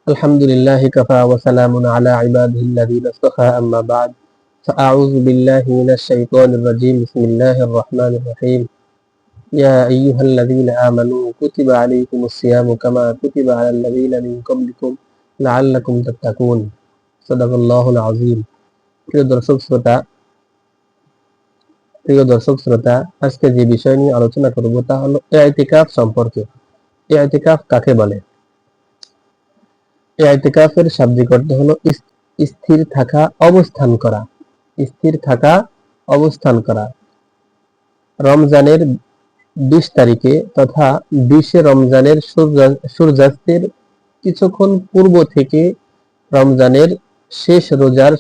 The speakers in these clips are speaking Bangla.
আলহামদুলিল্লাহ কাফা ওয়া সালামুন আলা ইবাদিহিল্লাযীনা ইসতাফা আম্মা বা'দ ফাআউযু বিল্লাহি মিনাশ শাইতানির রাজীম বিসমিল্লাহির রাহমানির রহিম ইয়া আইয়ুহাল্লাযীনা আমানু কুতিবা আলাইকুমুস সিয়ামু কামা কুতিবা আলাল লাযীনা মিন ক্বাবলিকুম লাআল্লাকুম তাত্তাকুন সাদাকাল্লাহুল আযীম। প্রিয় দর্শক শ্রোতা, আজকে যে বিষয় নিয়ে আলোচনা করব তা হলো ইতিকাফ সম্পর্কে। ইতিকাফ কাকে বলে? ইতিকাফের শাব্দিক অর্থ হলো স্থির থাকা, অবস্থান করা। স্থির থাকা, অবস্থান করা। রমজানের 20 তারিখে তথা 20 রমজানের সূর্যাস্তের কিছুক্ষণ পূর্ব থেকে রমজানের শেষ রোজার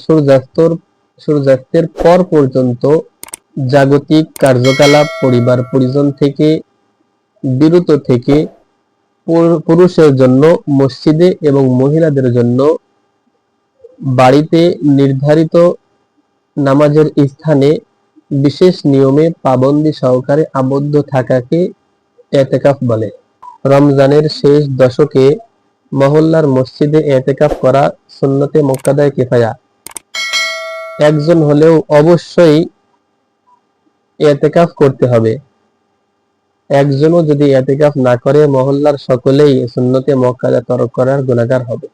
সূর্যাস্তের পর পর্যন্ত জাগতিক কার্যকলাপ, পরিবার পরিজন থেকে বিরত থেকে পুরুষের জন্য মসজিদে এবং মহিলাদের জন্য বাড়িতে নির্ধারিত নামাজের স্থানে বিশেষ নিয়মে পাবন্দি সহকারে আবদ্ধ থাকাকে ইতিকাফ বলে। রমজানের শেষ দশকে মহল্লার মসজিদে ইতিকাফ করা সুন্নতে মুক্কাদায়ে কিফায়া। একজন হলেও অবশ্যই ইতিকাফ করতে হবে। একজনও যদি ইতিকাফ না করে মহল্লার সকলেই সুন্নতে মুক্কাদা তরক করার গুনাহগার হবে।